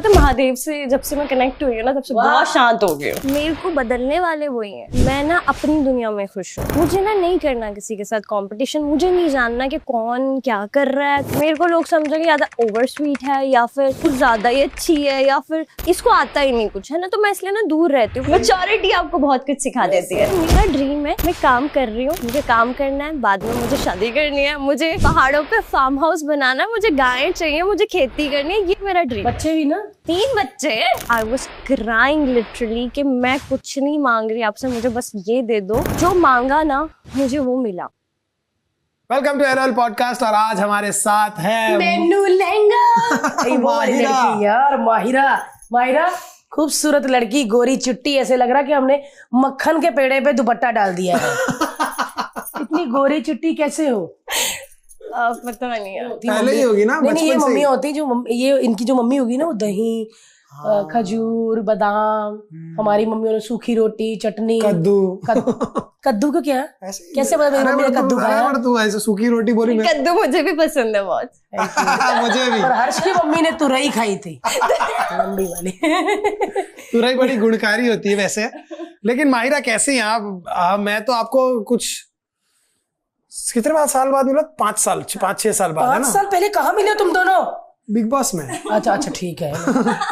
पता महादेव से जब से मैं कनेक्ट हुई हूँ ना तब से बहुत शांत हो गई हूँ। मेरे को बदलने वाले वही हैं। मैं ना अपनी दुनिया में खुश हूँ। मुझे ना नहीं करना किसी के साथ कंपटीशन। मुझे नहीं जानना कि कौन क्या कर रहा है। मेरे को लोग समझेंगे या तो ओवर स्वीट है या फिर कुछ ज्यादा ही अच्छी है या फिर इसको आता ही नहीं कुछ, है ना। तो मैं इसलिए ना दूर रहती हूँ। मैच्योरिटी आपको बहुत कुछ सिखा देती है। मेरा ड्रीम है, मैं काम कर रही हूँ, मुझे काम करना है, बाद में मुझे शादी करनी है, मुझे पहाड़ों पे फार्म हाउस बनाना है, मुझे गायें चाहिए, मुझे खेती करनी है। ये मेरा ड्रीम। बच्चे भी ना 3 बच्चे। आई वॉज क्राइंग लिटरली कि मैं कुछ नहीं मांग रही आपसे, मुझे बस ये दे दो। जो मांगा ना मुझे वो मिला। वेलकम टू एरल पॉडकास्ट और आज हमारे साथ है मेनू लहंगा माहिरा। यार माहिरा खूबसूरत लड़की, गोरी चुट्टी, ऐसे लग रहा कि हमने मक्खन के पेड़े पे दुपट्टा डाल दिया है। इतनी गोरी चुट्टी कैसे हो? पता नहीं है। पहले ही होगी ना, नहीं ये बचपन से मम्मी ही। होती जो ये इनकी जो मम्मी होगी ना वो दही खजूर बादाम, हमारी मम्मियों ने सूखी रोटी चटनी कद्दू को क्या ऐसे ही। कैसे पता मेरी मम्मी ने कद्दू खाया? तू ऐसे सूखी रोटी बोली मैं कद्दू मुझे भी पसंद है बहुत। मुझे भी। और हर्ष की मम्मी ने तुरई खाई थी लंबी वाली। तुरई बड़ी गुणकारी होती है वैसे। लेकिन माहिरा कैसे हैं आप? मैं तो आपको कुछ कितने साल बाद मिला? 5-6 साल बाद, है 5 ना? साल पहले कहाँ मिले तुम दोनों? बिग बॉस में। अच्छा ठीक है।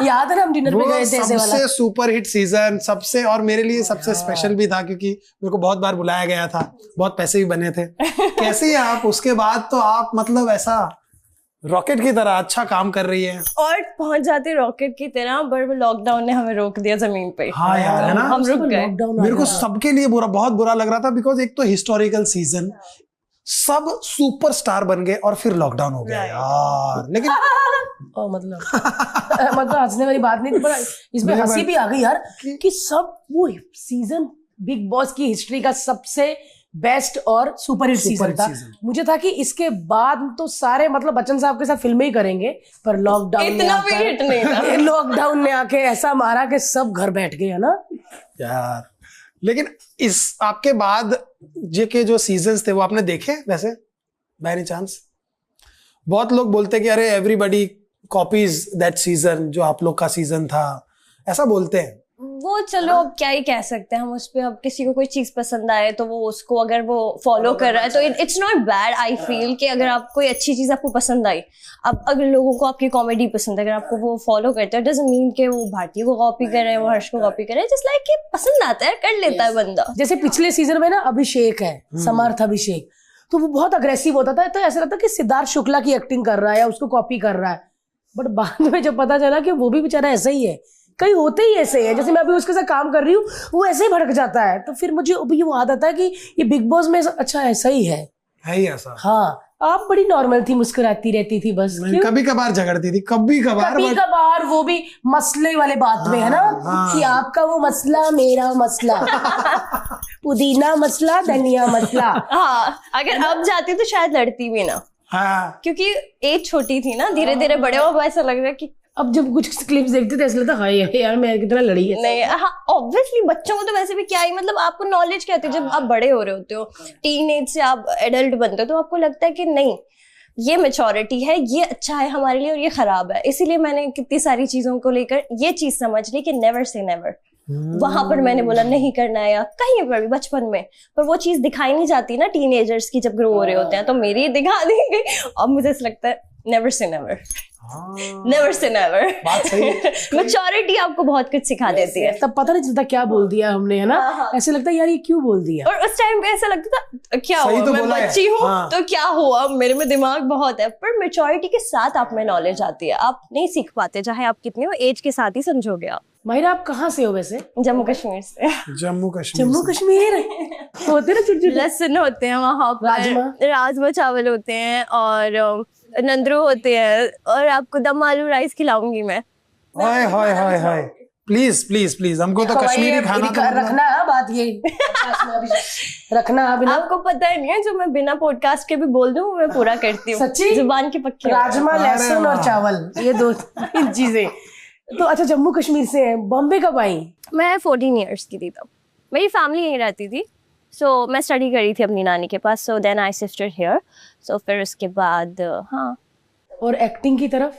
याद है ना हम डिनर पे गए थे ऐसे वाला। सबसे सुपर हिट सीजन, सबसे, और मेरे लिए सबसे स्पेशल भी था क्योंकि मेरे को बहुत बार बुलाया गया था, बहुत पैसे भी बने थे। कैसे हैं आप? उसके बाद तो आप मतलब ऐसा रॉकेट की तरह अच्छा काम कर रही है। और पहुंच जाते रॉकेट की तरह, पर लॉकडाउन ने हमें रोक दिया जमीन पे। हाँ यार, है ना? हम रुक गए। मेरे को सबके लिए बहुत बुरा लग रहा था बिकॉज एक तो हिस्टोरिकल सीजन, सब सुपरस्टार बन गए और फिर लॉकडाउन हो गया यार। लेकिन मतलब हंसने वाली बात नहीं थी, पर इसमें हंसी भी आ गई यार कि सब वो सीजन बिग बॉस की हिस्ट्री का सबसे बेस्ट और सुपर हिट सीजन था। मुझे था कि इसके बाद तो सारे मतलब बच्चन साहब के साथ फिल्में ही करेंगे, पर लॉकडाउन इतना भी हिट नहीं था। लॉकडाउन ने आके ऐसा मारा कि सब घर बैठ गए, है ना यार। लेकिन इस आपके बाद के जो सीजन्स थे वो आपने देखे वैसे बाय एनी चांस? बहुत लोग बोलते कि अरे एवरीबॉडी कॉपीज दैट सीजन, जो आप लोग का सीजन था, ऐसा बोलते हैं। वो चलो अब क्या ही कह सकते हैं हम उस पे। अब किसी को कोई चीज पसंद आए तो वो उसको अगर वो फॉलो कर रहा है तो it's not bad. I feel कि अगर आप कोई अच्छी चीज आपको पसंद आई, अब अगर लोगों को आपकी कॉमेडी पसंद है, अगर आपको वो फॉलो करते हैं, डजंट मीन कि वो भारतीय को कॉपी कर रहे हैं, वो हर्ष को कॉपी कर रहे हैं। जस्ट लाइक कि पसंद आता है, कर लेता है बंदा। जैसे पिछले सीजन में ना अभिषेक है, समर्थ अभिषेक, तो वो बहुत अग्रेसिव होता था, तो ऐसा लगता कि सिद्धार्थ शुक्ला की एक्टिंग कर रहा है या उसको कॉपी कर रहा है। बट बाद में जब पता चला कि वो भी बेचारा ऐसा ही है, कई होते ही ऐसे है, जैसे मैं अभी उसके साथ काम कर रही हूँ वो ऐसे ही भड़क जाता है, तो फिर मुझे अभी वो याद आता है कि ये बिग बॉस में अच्छा ऐसा ही है ही ऐसा। हाँ, आप बड़ी नॉर्मल थी, मुस्कुराती रहती थी बस। कभी कभार झगड़ती थी, कभी कभार, वो भी मसले वाले बात में, है ना? कि आपका वो मसला, मेरा मसला, पुदीना मसला, धनिया मसला। हाँ, अगर अब जाती तो शायद लड़ती भी ना। हाँ, क्योंकि एज छोटी थी ना, धीरे धीरे बड़े हो, ऐसा लग रहा है कि अब जब कुछ क्लिप्स देखते थे ऐसा लगता हाय यार मैं कितना लड़ी है। नहीं, हाँ ऑब्वियसली बच्चों को तो वैसे भी क्या ही, मतलब आपको नॉलेज क्या होती है जब आप बड़े हो रहे होते हो, टीन एज से आप एडल्ट बनते हो, तो आपको लगता है कि नहीं ये मैच्योरिटी है, ये अच्छा है हमारे लिए और ये खराब है। इसीलिए मैंने कितनी सारी चीजों को लेकर ये चीज समझ ली कि नेवर से नेवर। वहां पर मैंने बोला नहीं करना है, या कहीं पर भी बचपन में, पर वो चीज दिखाई नहीं जाती ना टीनेजर्स की जब ग्रो हो रहे होते हैं, तो मेरी दिखा दी गई। अब मुझे ऐसा लगता है never say never, never say never. बात सही है। मैच्योरिटी आपको बहुत कुछ सिखा देती है। तब पता नहीं चलता क्या बोल दिया हमने, है ना? ऐसे लगता है यार ये क्यों बोल दिया। और उस टाइम पे ऐसा लगता था क्या हुआ, तो मैं बच्ची हूँ तो क्या हुआ, मेरे में दिमाग बहुत है। पर मैच्योरिटी के साथ आप में नॉलेज आती है, आप नहीं सीख पाते चाहे आप कितने हो, एज के साथ ही समझोगे आप। माहिरा आप कहाँ से हो वैसे? जम्मू कश्मीर से। जम्मू कश्मीर होते ना छोटे लहसुन होते हैं वहाँ पर, राजमा चावल होते हैं और नंदरू होते हैं, और आपको दम आलू राइस खिलाऊंगी मैं। हाय हाय हाय हाय, प्लीज प्लीज प्लीज, हमको तो कश्मीरी खाना रखना है, बात ये रखना है। आपको पता ही नहीं है, जो मैं बिना पॉडकास्ट के भी बोल दूं मैं पूरा करती हूँ। सच्ची? जुबान की पक्की। राजमा, लहसुन और चावल, ये 2-3 चीजें। तो अच्छा, जम्मू कश्मीर से है, बॉम्बे कब आई? मैं 14 ईयर्स की थी तब। मेरी फैमिली यहीं रहती थी, सो मैं स्टडी करी थी अपनी नानी के पास। So then I shifted here. So फिर उसके बाद हाँ। और एक्टिंग की तरफ?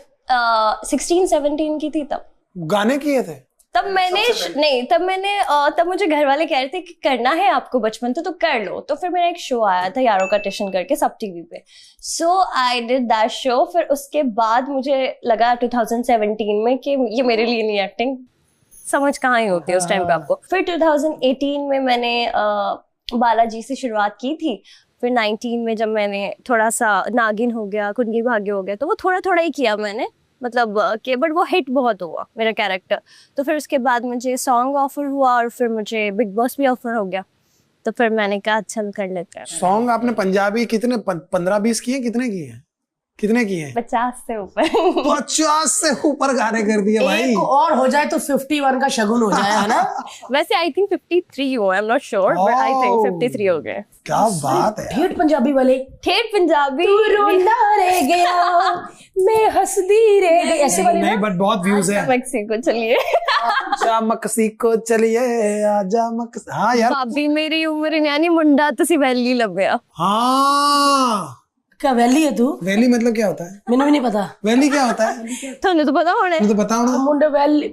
16-17 की थी तब। गाने किए थे तब मैंने नहीं, तब मुझे घर वाले कह रहे थे कि करना है आपको बचपन तो कर लो। तो फिर मेरा एक शो आया था यारो का टेशन करके सब टीवी पे, सो आई डिड दैट शो। फिर उसके बाद मुझे लगा 2017 में कि ये मेरे लिए नहीं, एक्टिंग समझ कहाँ ही होती है उस टाइम पे आपको। फिर 2018 में मैंने बालाजी से शुरुआत की थी। फिर 19 में जब मैंने थोड़ा सा नागिन हो गया, कुंडली भाग्य हो गया, तो वो थोड़ा थोड़ा ही किया मैंने, मतलब कि बट वो हिट बहुत हुआ मेरा कैरेक्टर। तो फिर उसके बाद मुझे सॉन्ग ऑफर हुआ और फिर मुझे बिग बॉस भी ऑफर हो गया। तो फिर मैंने कहा चल कर लेते हैं। सॉन्ग आपने पंजाबी कितने 15-20 किए, कितने किए? 50 से ऊपर 50 से ऊपर गाने कर दिए भाई। एक और हो जाए तो 51 का शगुन हो जाए, है ना? वैसे आई थिंक 53 हो, I am not sure but I think 53 हो गए। क्या बात है। ठेठ पंजाबी वाले, ठेठ पंजाबी तू रोंदा रह गया मैं हंसदी रह गई, ऐसे वाले नहीं, ना? बट बहुत व्यूज है। मेक्सिको चलिए आजा मक्सिको चलिए, आजा हाँ यार, भाभी मेरी उम्र यानी मुंडा तुसी वैली लभ्या। हाँ। क्या वैली है तू? वैली मतलब क्या होता है? मैंने भी नहीं पता। वैली क्या होता है? तुमने तो पता होना है। तो बताओ ना। मुंडे वैली,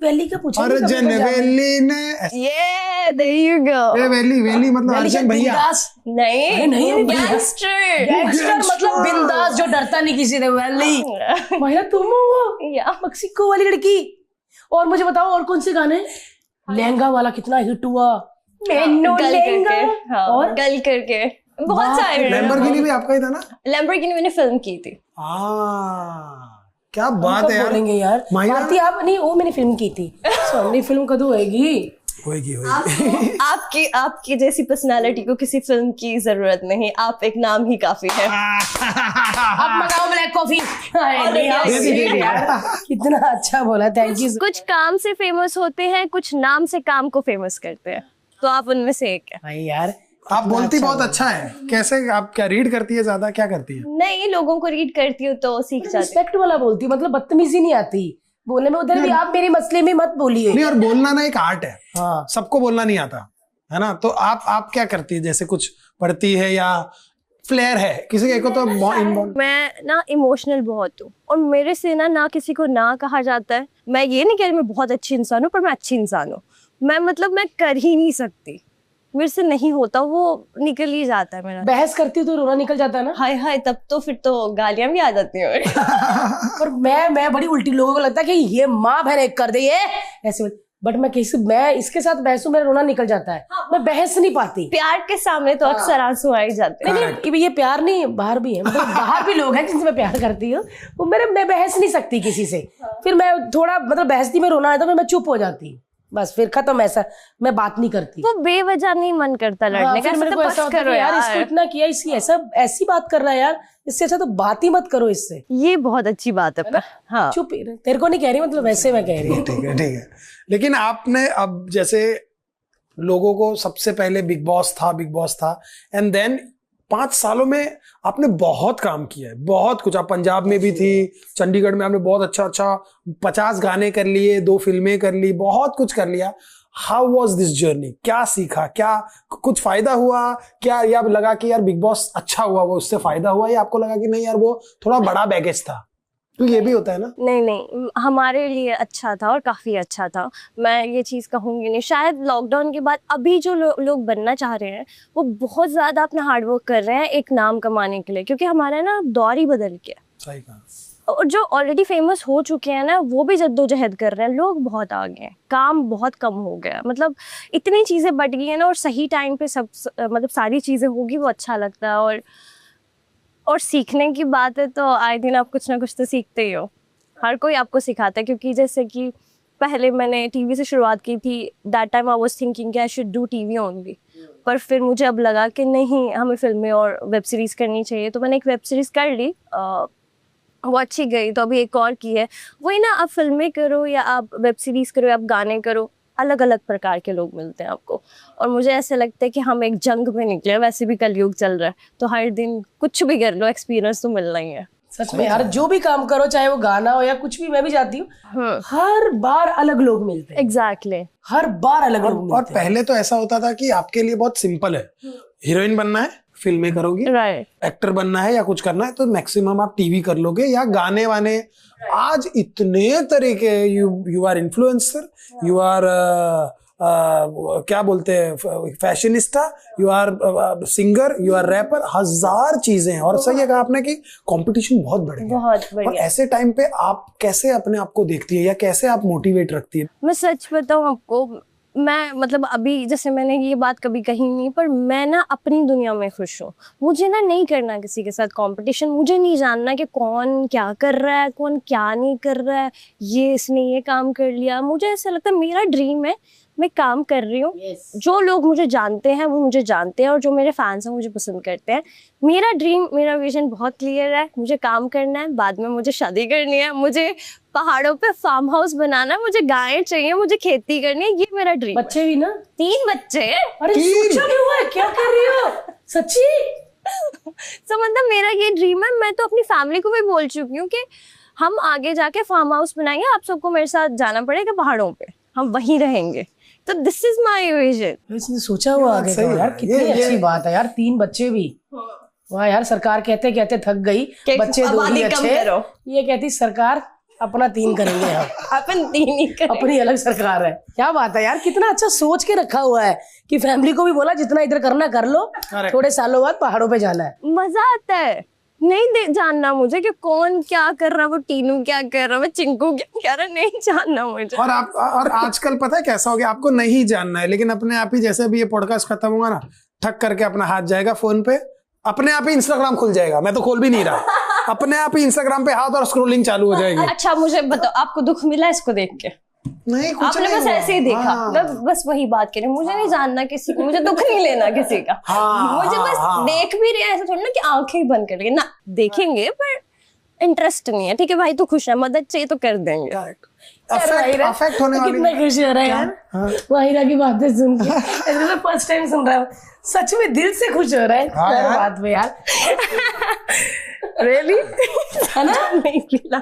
वैली का पूछा नहीं अर्जुन कभी पंजाबी। वैली ने ये there you go। वैली मतलब वैली अर्जुन क्या भैया। बिंदास? नहीं अरे नहीं, अरे भैया। गैंगस्टर। गैंगस्टर मतलब बिंदास जो डरता नहीं किसी से, वैली। महिला तुम हो वो या मेक्सिको वाली लड़की। और मुझे बताओ और कौन से गाने? लहंगा वाला कितना हिट हुआ, मैनू गल लहंगा। करके, हाँ, और गल करके बहुत सारे। लैम्बोर्गिनी भी आपका ही था ना? लैम्बोर्गिनी मैंने फिल्म की थी। क्या बात कब है यार। बोलेंगे यार? माहिरा? भारती आप नहीं, वो मैंने फिल्म की थी। सोनी फिल्म कदू होएगी? होएगी। आपकी जैसी पर्सनालिटी को किसी फिल्म की जरूरत नहीं, आप एक नाम ही काफी है। अब मंगाओ ब्लैक कॉफी। यार। कितना अच्छा बोला, थैंक यू। कुछ काम से फेमस होते हैं, कुछ नाम से काम को फेमस करते हैं, तो आप उनमें से एक है। भाई यार आप बोलती बहुत अच्छा है। कैसे, आप क्या रीड करती है ज्यादा, क्या करती है? नहीं, लोगों को रीड करती हूँ तो सीख जाती रिस्पेक्ट वाला बोलती, मतलब बदतमीजी नहीं आती बोलने में। उधर भी आप मेरे मसले में मत बोलिए। नहीं, और बोलना ना एक आर्ट है। हाँ, सबको बोलना नहीं आता है ना। तो आप क्या करती है? जैसे कुछ पढ़ती है या फ्लेयर है किसी के को? तो इनबॉर्न। मैं ना इमोशनल बहुत हूँ और मेरे से ना किसी को ना कहा जाता है। मैं ये नहीं कह रही मैं बहुत अच्छी इंसान हूँ, पर मैं अच्छी इंसान हूँ। मैं कर ही नहीं सकती, मेरे से नहीं होता, वो निकल ही जाता है मेरा। बहस करती तो रोना निकल जाता है ना। हाय हाय, तब तो फिर तो गालियां भी आ जाती हैं। पर मैं बड़ी उल्टी, लोगों को लगता है कि ये माँ बहन एक कर दे ये ऐसे, बट मैं इसके साथ बहस हूँ, मेरा रोना निकल जाता है। मैं बहस नहीं पाती। प्यार के सामने तो अक्सर आंसू आ ही जाते हैं। नहीं, ये प्यार नहीं, बाहर भी है, मतलब बाहर भी लोग हैं जिनसे मैं प्यार करती हूँ। वो मैं बहस नहीं सकती किसी से। फिर मैं थोड़ा मतलब बहसती में रोना है तो मैं चुप हो जाती, बस फिर खत्म। ऐसा मैं बात नहीं करती। वो बेवजह नहीं मन करता लड़ने का, फिर मेरे को ऐसा होता है कि यार इसको इतना किया, इसकी ऐसी बात कर रहा है यार, इससे अच्छा तो बात ही मत करो इससे। ये बहुत अच्छी बात है पर हाँ, चुप ही रह। तेरे को नहीं कह रही, मतलब वैसे मैं कह रही हूँ। ठीक है। लेकिन आपने अब जैसे लोगों को सबसे पहले बिग बॉस था एंड देन 5 सालों में आपने बहुत काम किया है, बहुत कुछ। आप पंजाब में भी थी, चंडीगढ़ में आपने बहुत अच्छा 50 गाने कर लिए, 2 फिल्में कर ली, बहुत कुछ कर लिया। How was this journey? क्या सीखा? क्या कुछ फायदा हुआ क्या, या लगा कि यार बिग बॉस अच्छा हुआ, वो उससे फायदा हुआ, या आपको लगा कि नहीं यार वो थोड़ा बड़ा बैगेज था? तो ये भी होता है ना। नहीं, हमारे लिए अच्छा था और काफ़ी अच्छा था। मैं ये चीज़ कहूँगी नहीं। शायद लॉकडाउन के बाद अभी जो लोग बनना चाह रहे हैं वो बहुत ज़्यादा अपना हार्डवर्क कर रहे हैं एक नाम कमाने के लिए, क्योंकि हमारा ना दौर ही बदल गया। सही कहा। और जो ऑलरेडी फेमस हो चुके हैं ना, वो भी जद्दोजहद कर रहे हैं। लोग बहुत आगे हैं, काम बहुत कम हो गया, मतलब इतनी चीज़ें बढ़ गई हैं ना, और सही टाइम पे सब मतलब सारी चीज़ें होगी, वो अच्छा लगता है। और सीखने की बात है तो आए दिन आप कुछ ना कुछ तो सीखते ही हो। हर कोई आपको सिखाता है, क्योंकि जैसे कि पहले मैंने टीवी से शुरुआत की थी। That time I was thinking कि I should do TV only, पर फिर मुझे अब लगा कि नहीं, हमें फिल्में और वेब सीरीज़ करनी चाहिए। तो मैंने एक वेब सीरीज़ कर ली, वो अच्छी गई, तो अभी एक और की है। वही ना, आप फिल्में करो या आप वेब सीरीज़ करो या आप गाने करो, अलग अलग प्रकार के लोग मिलते हैं आपको। और मुझे ऐसे लगता है कि हम एक जंग में निकले, वैसे भी कलयुग चल रहा है, तो हर दिन कुछ भी कर लो, एक्सपीरियंस तो मिलना ही है। सच में यार, जो भी काम करो, चाहे वो गाना हो या कुछ भी, मैं भी जाती हूँ, हर बार अलग लोग मिलते हैं। एग्जैक्टली, हर बार अलग लोग मिलते और पहले तो ऐसा होता था कि आपके लिए बहुत सिंपल है, हीरोइन बनना है, फिल्में करोगी, राइट। एक्टर बनना है या कुछ करना है तो मैक्सिमम आप टीवी कर लोगे या गाने वाने। आज इतने तरीके, you are influencer, you are क्या बोलते हैं fashionista, you are singer, you are rapper, हजार चीजें हैं। और सही है कहा आपने कि कंपटीशन बहुत बढ़ गया, बहुत बढ़ और गया। ऐसे टाइम पे आप कैसे अपने आप को देखती है या कैसे आप मोटिवेट रखती है? मैं सच बताऊं आपको, मैं मतलब अभी जैसे मैंने ये बात कभी कही नहीं, पर मैं ना अपनी दुनिया में खुश हूँ। मुझे ना नहीं करना किसी के साथ कंपटीशन, मुझे नहीं जानना कि कौन क्या कर रहा है, कौन क्या नहीं कर रहा है, ये इसने ये काम कर लिया। मुझे ऐसा लगता है मेरा ड्रीम है, मैं काम कर रही हूँ। जो लोग मुझे जानते हैं वो मुझे जानते हैं, और जो मेरे फैंस हैं मुझे पसंद करते हैं। मेरा ड्रीम, मेरा विजन बहुत क्लियर है। मुझे काम करना है, बाद में मुझे शादी करनी है, मुझे पहाड़ों पे फार्म हाउस बनाना है, मुझे गायें चाहिए, मुझे खेती करनी है, ये मेरा ड्रीम। बच्चे भी ना? 3 बच्चे हैं। अरे सोचा भी हुआ है, क्या कर रही हो सच्ची? तो मतलब मेरा ये ड्रीम है। मैं तो अपनी फैमिली को भी बोल चुकी हूँ कि हम आगे जाके फार्म हाउस बनाएंगे, आप सबको मेरे साथ जाना पड़ेगा पहाड़ों पे, हम वहीं रहेंगे। तो दिस इज माय विजन। इसने सोचा हुआ आगे का यार, कितनी अच्छी बात है यार। 3 बच्चे भी, वाह यार। सरकार कहते कहते थक गई, बच्चे 2 ही अच्छे। ये कहती सरकार अपना 3 करेंगे हम, अपन 3 ही करेंगे। अपनी अलग सरकार है। क्या बात है यार, कितना अच्छा सोच के रखा हुआ है कि फैमिली को भी बोला जितना इधर करना कर लो, थोड़े सालों बाद पहाड़ों पे जाना है। मजा आता है, नहीं जानना मुझे कि कौन क्या कर रहा है, वो टीनू क्या कर रहा है, वो चिंकू क्या कर रहा है, नहीं जानना मुझे। और आजकल पता है कैसा हो गया, आपको नहीं जानना है, लेकिन अपने आप ही जैसे अभी ये पॉडकास्ट खत्म होगा ना, ठक करके अपना हाथ जाएगा फोन पे, अपने आप ही इंस्टाग्राम खुल जाएगा। मैं तो खोल भी नहीं रहा, अपने आप ही इंस्टाग्राम पे हाथ और स्क्रोलिंग चालू हो जाएगी। अच्छा मुझे बताओ, आपको दुख मिला इसको देख के? नहीं, कुछ आपने नहीं बस हुआ। ऐसे ही देखा। हाँ। मैं बस वही बात कह रही हूँ, मुझे नहीं जानना किसी को, मुझे दुख नहीं लेना किसी का। मुझे बस देख भी रहे हैं, ऐसा थोड़ी ना कि आंखें ही बंद कर ना देखेंगे, पर इंटरेस्ट नहीं है। ठीक है भाई, तो खुश है, मदद चाहिए तो कर देंगे। अफेक्ट होने वाली। कितना खुश हो रहा है यार वाहिरा की बातें सुन के। ऐसे फर्स्ट टाइम सुन रहा हूँ, सच में दिल से खुश हो रहा है हर बात में यार। रियली है ना? नहीं मिला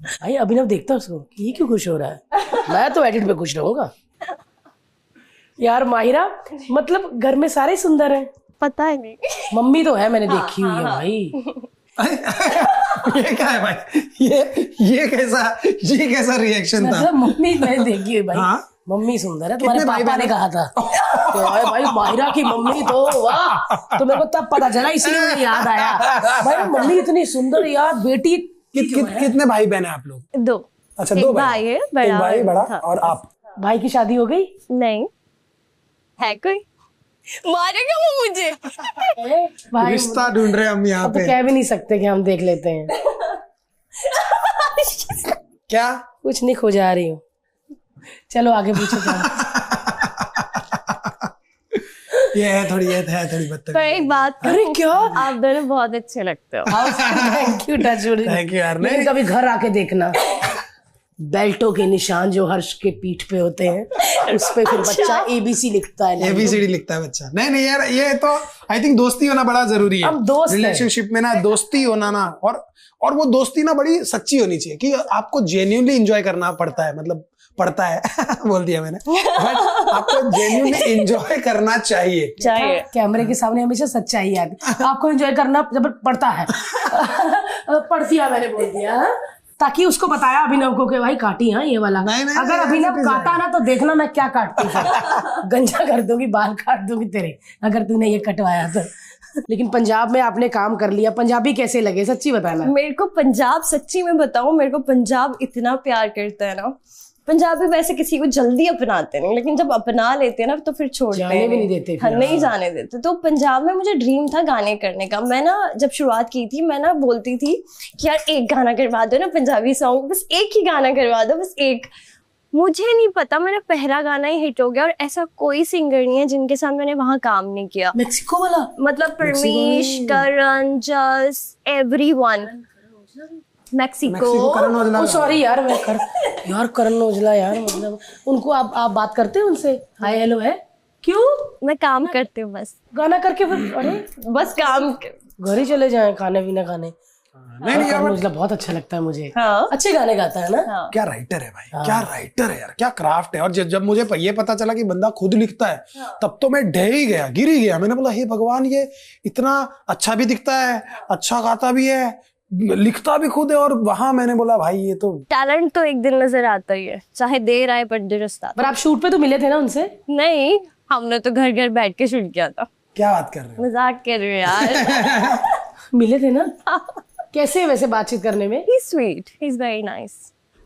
भाई अभिनव देखता उसको कि ये क्यों खुश हो रहा है। मैं तो एडिट पे खुश रहूंगा यार। माहिरा मतलब घर में सारे सुंदर हैं? पता है नहीं। मम्मी तो है, मैंने देखी हुई है भाई। ये क्या है भाई, ये कैसा रिएक्शन था? मतलब मम्मी मैंने देखी हुई भाई। हाँ? मम्मी सुंदर है, तुम्हारे कितने भाई पापा ने बहन? कहा था तो भाई माहिरा की मम्मी तो वाह। तो मेरे को तब पता चला, इसलिए मुझे याद आया भाई मम्मी इतनी सुंदर यार। बेटी कितने भाई बहन है आप लोग? 2। अच्छा, एक 2 भाई है, बड़ा एक भाई बड़ा हाँ। और आप? भाई की शादी हो गई? नहीं है, कोई मारेगा वो मुझे। भाई रिश्ता ढूंढ रहे हैं हम यहाँ अब तो पे। कह भी नहीं सकते कि हम देख लेते हैं। क्या कुछ नहीं, खो जा रही हूँ। चलो आगे पूछो क्या। ये है थोड़ी बदतमीज। पर एक बात अरे क्या? आप दोनों बहुत अच्छे लगते हो। Thank you touch wood. Thank you यार। लेकिन कभी घर आके देखना, बेल्टों के निशान जो हर्ष के पीठ पे होते हैं, उस पे फिर बच्चा ABC लिखता है। ABCD लिखता है बच्चा। नहीं यार, ये तो आई थिंक दोस्ती होना बड़ा जरूरी है। हम दोस्त हैं। रिलेशनशिप में ना दोस्ती होना ना, और वो दोस्ती ना बड़ी सच्ची होनी चाहिए कि आपको जेन्युइनली एंजॉय करना पड़ता है, मतलब पड़ता है बोल दिया मैंने, बट आपको जेन्युइनली एंजॉय करना चाहिए। कैमरे के सामने हमेशा सच्चाई आती। आपको एंजॉय करना जब पड़ता है पड़ दिया मैंने, बोल दिया हाँ? ताकि उसको बताया अभिनव को कि भाई काटी हाँ ये वाला। नहीं, अगर अभिनव काटा ना तो देखना मैं क्या काटती हूँ। गंजा कर दूंगी, बाल काट दूंगी तेरे, अगर तूने ये कटवाया तो। लेकिन पंजाब में आपने काम कर लिया, पंजाबी कैसे लगे सच्ची बताना। मेरे को पंजाब, सच्ची में बताऊं, मेरे को पंजाब इतना प्यार करता है ना। पंजाबी वैसे किसी को जल्दी अपनाते नहीं, लेकिन जब अपना लेते हैं ना तो फिर छोड़ते जाने भी नहीं देते फिर। हाँ, नहीं जाने देते। तो पंजाब में मुझे ड्रीम था गाने करने का। मैं ना जब शुरुआत की थी, मैं ना बोलती थी कि यार एक गाना करवा दो ना पंजाबी सॉन्ग, बस एक ही गाना करवा दो, बस एक। मुझे नहीं पता, मेरा पहला गाना ही हिट हो गया, और ऐसा कोई सिंगर नहीं है जिनके साथ मैंने वहाँ काम नहीं किया। मेक्सिको वाला मतलब परमीश, करण, जस, एवरीवन। मैक्सिको। सॉरी यार, करण औजला यार, मतलब उनको आप बात करते हैं उनसे, हाय हेलो है? क्यों? मैं काम करती हूँ बस, गाना करके फिर अरे बस काम घर ही चले जाएं खाने पीने खाने। नहीं नहीं यार, मुझे बहुत अच्छा लगता है मुझे। हाँ। अच्छे गाने गाता है ना। हाँ। क्या राइटर है भाई, क्या राइटर है यार, क्या क्राफ्ट है। और जब मुझे ये पता चला कि बंदा खुद लिखता है, तब तो मैं ढह ही गया, गिर ही गया। मैंने बोला हे भगवान, ये इतना अच्छा भी दिखता है, अच्छा गाता भी है, लिखता भी खुद है। और वहां मैंने बोला भाई ये तो टैलेंट तो एक दिन नजर आता ही है, चाहे देर आए पर दुरुस्त आता। पर आप शूट पे तो मिले थे ना उनसे? नहीं, हमने तो घर घर बैठ के शूट किया था। क्या बात कर रहे हो? मजाक कर रहे हो यार। मिले थे ना? कैसे वैसे बातचीत करने में? He's sweet, he's very nice,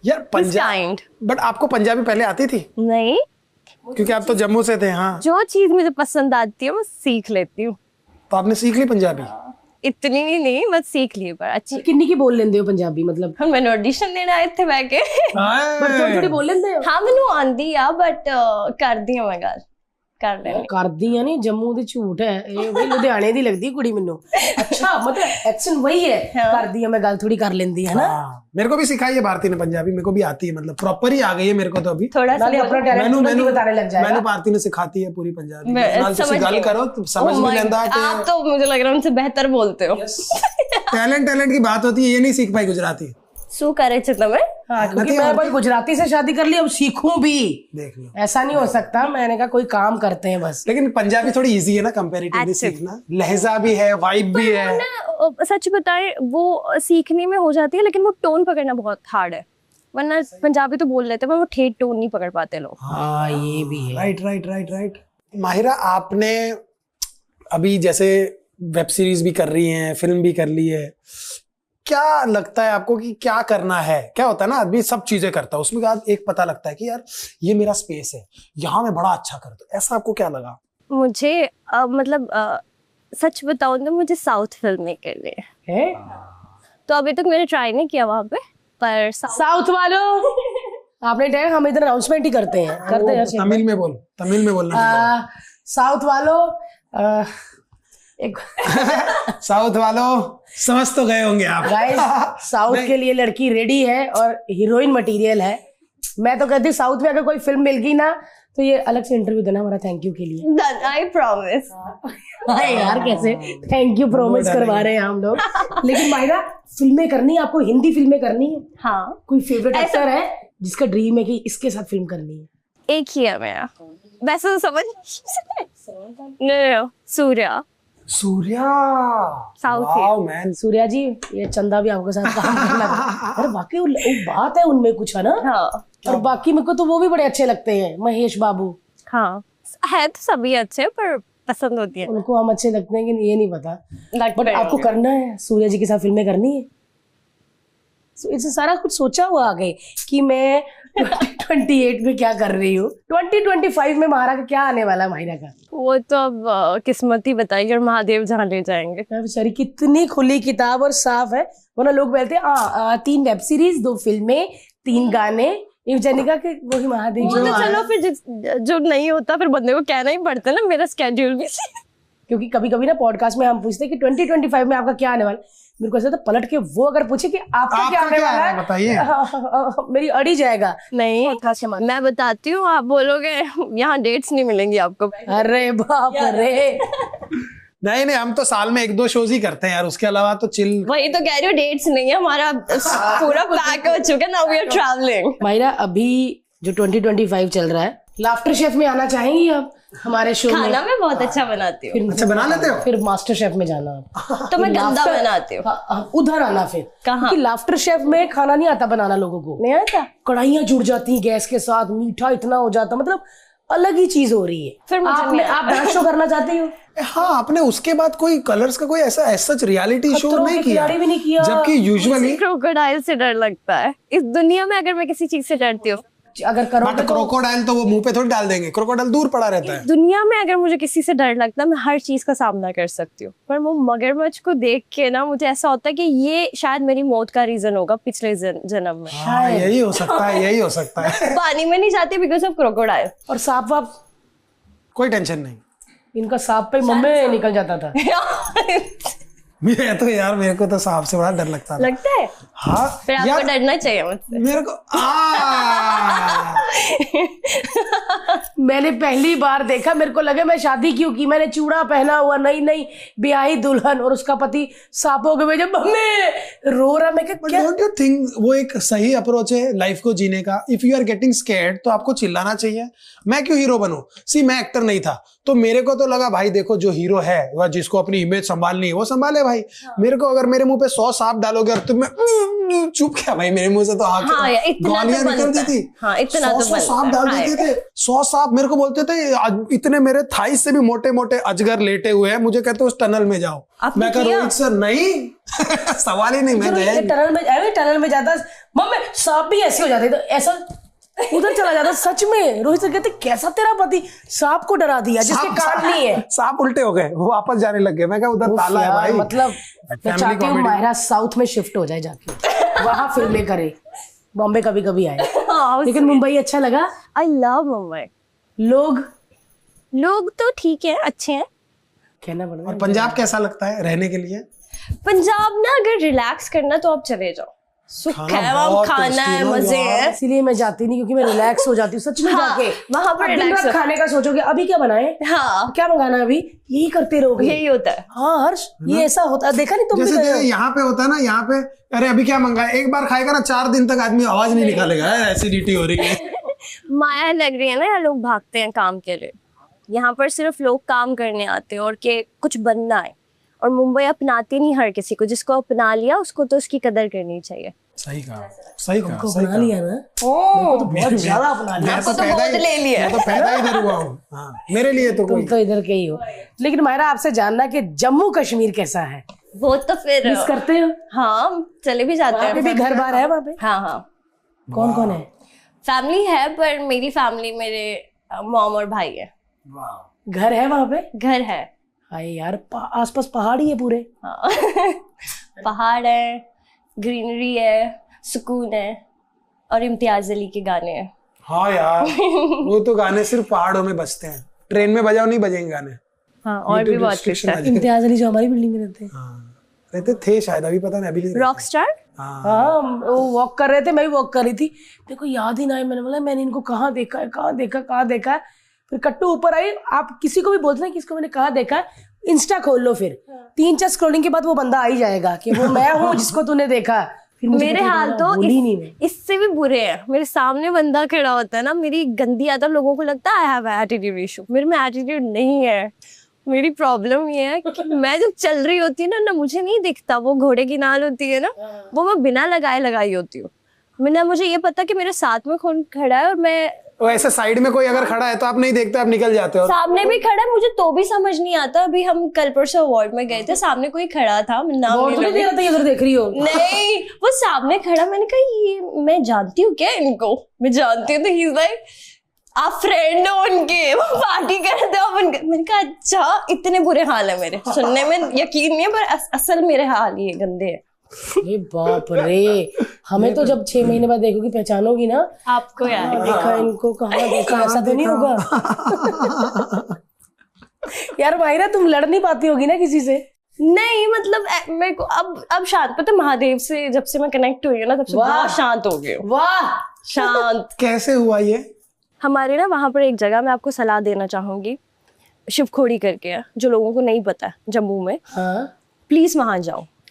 यार he's पंजाब, kind। बट आपको पंजाबी पहले आती थी? नहीं, क्योंकि आप तो जम्मू से थे। हाँ, जो चीज मुझे पसंद आती है मैं सीख लेती हूँ। तो आपने सीख ली पंजाबी? इतनी भी नहीं, बस सीख ली पर अच्छी। किन्नी की बोल लेंदे हो पंजाबी मतलब? मैंने ऑडिशन देने आए थे बैठ के। पर थोड़ी थोड़ी बोल लेंदे हो? हाँ मैंने आंदी आ, बट कर दी मैं गल कर लेनी। करदी नहीं, जम्मू दी झूठ है ये, भाई लुधियाने दी लगदी कुड़ी मेनू। अच्छा मतलब एक्शन वही है। करदी मैं गल थोड़ी कर लेंदी है ना। हाँ, मेरे को भी सिखाई है भारती ने पंजाबी, मेरे को भी आती है, मतलब प्रॉपर ही आ गई है मेरे को तो अभी। थोड़ा सा नाले अपना टैलेंट मैनू बताने लग जाएगा। मैनू भारती ने सिखाती है पूरी पंजाबी। मैं नाल तुसी समझ गल गई। करो तो समझ Oh भी my लेंदा God, आप तो मुझे लग रहा है उनसे बेहतर बोलते हो। टैलेंट की बात होती है, ये नहीं सीख पाई गुजराती। शू करे छे તમે? हाँ, क्योंकि मैं भाई गुजराती से शादी कर ली, अब सीखूं भी। देख लो, ऐसा नहीं हो सकता। मैंने कहा कोई काम करते हैं बस। लेकिन पंजाबी थोड़ी इजी है ना कंपैरेटिवली Active। सीखना। लहजा भी है, वाइब भी है। सच बताएं वो सीखने में हो जाती है, लेकिन वो टोन पकड़ना बहुत हार्ड है। वरना पंजाबी तो बोल लेते हैं पर वो ठेठ टोन नहीं पकड़ पाते लोग। हाँ ये भी है। राइट। माहिरा, आपने अभी जैसे वेब सीरीज भी कर रही हैं, फिल्म भी कर ली है, क्या लगता है आपको कि क्या करना है? क्या होता है ना, आदमी सब चीजें करता है, उसमें बाद एक पता लगता है कि यार ये मेरा स्पेस है, यहाँ मैं बड़ा अच्छा करता हूँ। ऐसा आपको क्या लगा? मुझे मतलब सच बताऊं तो मुझे साउथ फिल्म में करनी है। तो अभी तक मैंने ट्राई नहीं किया वहां पे, पर साउथ वालों आपने टाइम, हम इधर अनाउंसमेंट ही करते हैं। तमिल में बोलना। साउथ वालों एक साउथ वालों समझ तो गए होंगे आप। गाइस, साउथ के लिए लड़की रेडी है और हीरोइन मटेरियल है। मैं तो कहती हूँ साउथ में अगर कोई फिल्म मिल गई ना तो ये अलग से इंटरव्यू देना हमारा थैंक यू के लिए। I promise. हाँ यार, कैसे थैंक यू प्रॉमिस करवा रहे हैं हम लोग। लेकिन माहिरा, फिल्में करनी है आपको, हिंदी फिल्में करनी है? हाँ। कोई फेवरेट एक्टर है जिसका ड्रीम है कि इसके साथ फिल्म करनी है? एक ही है मेरा, वैसे तो समझ Surya. South wow man. Surya ji, ये चंदा भी आपके साथ काम करना है। अरे बाकी वो बात है उनमें कुछ, है ना? हाँ। और बाकी मेरे को तो वो भी बड़े अच्छे लगते हैं, महेश बाबू। हाँ है तो सभी अच्छे, पर पसंद होती है। उनको हम अच्छे लगते हैं कि ये नहीं पता, लगते बट आपको करना है, सूर्या जी के साथ फिल्में करनी है। इससे सारा कुछ सोचा हुआ आगे कि मैं 2028 में क्या कर रही हूँ, 2025 में महारा का क्या आने वाला है माहिरा का? वो तो अब किस्मत ही बताएगी और महादेव जहाँ ले जाएंगे। बेचारी कितनी खुली किताब और साफ है। वरना लोग बोलते हैं 3 वेब सीरीज, 2 फिल्में, 3 गाने। ये बेचारी का कि वही महादेव वो तो चलो फिर जो नहीं होता फिर बंदे को कहना ही पड़ता है ना, मेरा स्केड्यूल भी। क्योंकि कभी कभी ना पॉडकास्ट में हम पूछते हैं कि 2025 में आपका क्या आने वाला। मेरे को ऐसा था पलट के वो अगर पूछे कि आपका क्या आने वाला है, बताइए। मेरी अड़ी जाएगा। नहीं मैं बताती हूँ, आप बोलोगे यहाँ डेट्स नहीं मिलेंगी आपको। अरे बाप रे। नहीं हम तो साल में 1-2 शोज ही करते हैं यार, उसके अलावा तो चिल। वही तो कह रही हूँ, डेट्स नहीं है हमारा, पूरा पैक हो चुका है, now we are travelling. Mahira, अभी जो 2025 चल रहा है, लाफ्टर शेफ में आना चाहेंगी आप हमारे शो में? खाना मैं बहुत अच्छा बनाती हूँ। अच्छा बना लेते हो? फिर मास्टर शेफ में जाना आप। तो मैं गंदा बनाती हूँ। उधर आना फिर। कहाँ? क्योंकि लाफ्टर शेफ में खाना नहीं आता बनाना लोगों को। नहीं आता? कढ़ाइयाँ जुड़ जाती हैं गैस के साथ, मीठा इतना हो जाता, मतलब अलग ही चीज हो रही है। फिर मुझे आप डांस शो करना चाहती हो? हाँ, आपने उसके बाद कोई कलर्स का कोई ऐसा सच रियलिटी शो खतरों नहीं के किया? खिलाड़ी भी नहीं किया। जबकि यूजुअली क्रोकोडाइल से डर लगता है इस दुनिया में। अगर मैं किसी चीज से डरती हूँ, अगर करोगे तो क्रोकोडाइल तो वो मुंह पे थोड़ी डाल देंगे, क्रोकोडाइल दूर पड़ा रहता है। दुनिया में अगर मुझे किसी से डर लगता है, मैं हर चीज का सामना कर सकती हूँ, पर वो मगरमच्छ को देख के ना मुझे ऐसा होता है कि ये शायद मेरी मौत का रीजन होगा पिछले जन्म में। हाँ, यही हो सकता है। पानी में नहीं जाती बिकॉज ऑफ क्रोकोडाइल। और सांप वाप कोई टेंशन नहीं, इनका सांप पे मम्मी निकल जाता था। मेरे को तो सांप से बड़ा डर लगता था। लगता है? हाँ फिर आपको डरना चाहिए मुझसे। मेरे को मैंने पहली बार देखा, मेरे को लगा मैं शादी क्यों की, मैंने चूड़ा पहना हुआ, नई नई ब्याही दुल्हन, और उसका पति सांपों के वजह मम्मी रो रहा। मैं क्या डोंट यू थिंक वो एक सही अप्रोच है लाइफ को जीने का? If you are getting scared तो आपको चिल्लाना चाहिए। मैं क्यों हीरो बनूं? सी, मैं एक्टर नहीं था तो मेरे को तो लगा भाई देखो जो हीरो है वह जिसको अपनी इमेज संभालनी है वो संभाले भाई। मेरे को अगर मेरे मुंह पे 100 सांप डालोगे और तुम चुप क्या भाई, मेरे मुंह से तो गालियां निकलती थी। इतना 100 सांप डाल देते थे। 100 सांप मेरे को बोलते थे इतने मेरे थाई से भी मोटे मोटे अजगर लेटे हुए हैं, मुझे कहते उस टनल में जाओ। मैं कह रोहित सर नहीं सवाल ही नहीं। मैं गया टनल में जाता, मम्मी सांप भी ऐसे हो जाते, तो ऐसा उधर चला जाता। सच में रोहित सर कहते कैसा तेरा पति सांप को डरा दिया जिसके कान नहीं है। सांप उल्टे हो गए, वो वापस जाने लग गए। मैं कहा उधर ताला है भाई। मतलब मैं चाहती हूँ मायरा साउथ में शिफ्ट हो जाए, जाके वहां फिल्में करे। बॉम्बे कभी कभी आए, लेकिन मुंबई अच्छा लगा। I love Mumbai. लोग तो ठीक है, अच्छे हैं, कहना पड़ेगा। और पंजाब कैसा लगता है रहने के लिए? पंजाब ना अगर रिलैक्स करना तो आप चले जाओ, सुख है वहाँ, खाना है, मजे हैं। इसीलिए मैं जाती नहीं, क्योंकि मैं रिलैक्स हो जाती हूँ सच में। जाके वहां पर रिलैक्स खाने का सोचोगे अभी क्या बनाए, हाँ क्या मंगाना है, अभी यही करते रहोगे। यही होता है। हाँ हर्ष, ये ऐसा होता है, देखा नहीं तुम भी? जैसे यहाँ पे होता है ना, यहाँ पे अरे अभी क्या मंगाए, एक बार खाएगा ना 4 दिन तक आदमी आवाज नहीं निकालेगा, एसिडिटी हो रही है। माया लग रही है ना, लोग भागते हैं काम के लिए। यहाँ पर सिर्फ लोग काम करने आते हैं और के कुछ बनना है। और मुंबई अपनाती नहीं हर किसी को, जिसको अपना लिया उसको तो उसकी कदर करनी चाहिए। सही कहा, सही कहा, सही कहा लिया ना। मेरे को तो बहुत ज्यादा अपना लिया। आपको तो बहुत ले लिया। मैं तो पैदा इधर हुआ हूँ। हाँ, मेरे लिए तो तुम तो इधर के ही हो। लेकिन मायरा आपसे जानना कि जम्मू कश्मीर कैसा है? वो तो फिर मिस करते हो? हाँ, चले भी जाते हैं। भी घर बार है वहाँ पे? हाँ हाँ। कौन कौन है? फैमिली है, पर मेरी फैमिली मेरे मॉम और भाई है। घर है वहाँ पे? घर है। हाय यार, आसपास पहाड़ ही है पूरे। हाँ पहाड़ है, ग्रीनरी है, सुकून है, और इम्तियाज अली के गाने हैं। हाँ यार वो तो गाने सिर्फ पहाड़ों में बजते हैं, ट्रेन में बजाओ नहीं बजेंगे गाने। हाँ, और भी बहुत कुछ है। इम्तियाज अली जो हमारी बिल्डिंग में रहते हैं। हाँ, रहते थे शायद, अभी पता नहीं, अभी रॉक स्टार। हाँ, वो वॉक कर रहे थे, मैं भी वॉक कर रही थी, मेरे को याद ही ना है। मैंने बोला मैंने इनको कहाँ देखा है, कहाँ देखा है। फिर कट्टू ऊपर आई। आप किसी को भी बोलते ना किसको मैंने कहाँ देखा है, इंस्टा खोल लो, फिर 3-4 स्क्रॉलिंग के बाद वो बंदा आ ही जाएगा कि वो मैं हूँ जिसको तूने देखा। फिर मेरे हाल तो इससे भी बुरे हैं। मेरे सामने बंदा खड़ा होता है ना, मेरी गंदी आदत, लोगों को लगता है आई हैव एटीट्यूड इशू। मेरे में एटीट्यूड नहीं है। मेरी प्रॉब्लम ये है कि मैं जब चल रही होती हूँ ना मुझे नहीं दिखता वो घोड़े की नाल होती है ना, वो मैं बिना लगाई होती हूँ। मुझे ये पता कि मेरे साथ में कौन खड़ा है, और मैं ऐसे साइड में कोई अगर खड़ा है तो आप नहीं देखते, आप निकल जाते हो। सामने भी खड़ा है, मुझे तो भी समझ नहीं आता। अभी हम कल परसों अवार्ड में गए थे, सामने कोई खड़ा था, नाम नहीं दे रहा था, इधर देख रही हो? नहीं, वो सामने खड़ा, मैंने कहा ये मैं जानती हूँ क्या इनको? मैं जानती हूँ। तो ही इज लाइक आप फ्रेंड हो उनके, वो पार्टी करते हो उनके। मैंने कहा अच्छा, इतने बुरे हाल है मेरे। सुनने में यकीन नहीं है, पर असल मेरे हाल ये गंदे है। ये बाप रे, हमें तो जब 6 महीने बाद देखोगी पहचानोगी ना। आपको यार देखा इनको, कहाँ देखा, ऐसा तो नहीं होगा। यार माहिरा, तुम लड़ नहीं पाती होगी ना किसी से? नहीं, मतलब मेरे को अब शांत, पता महादेव से जब से मैं कनेक्ट हुई हूँ ना, तब से बहुत शांत हो गई हूँ। वाह, शांत। कैसे हुआ ये? हमारे ना वहाँ पर एक जगह मैं आपको सलाह देना चाहूंगी, शिवखोड़ी करके है, जो लोगों को नहीं पता है जम्मू में। प्लीज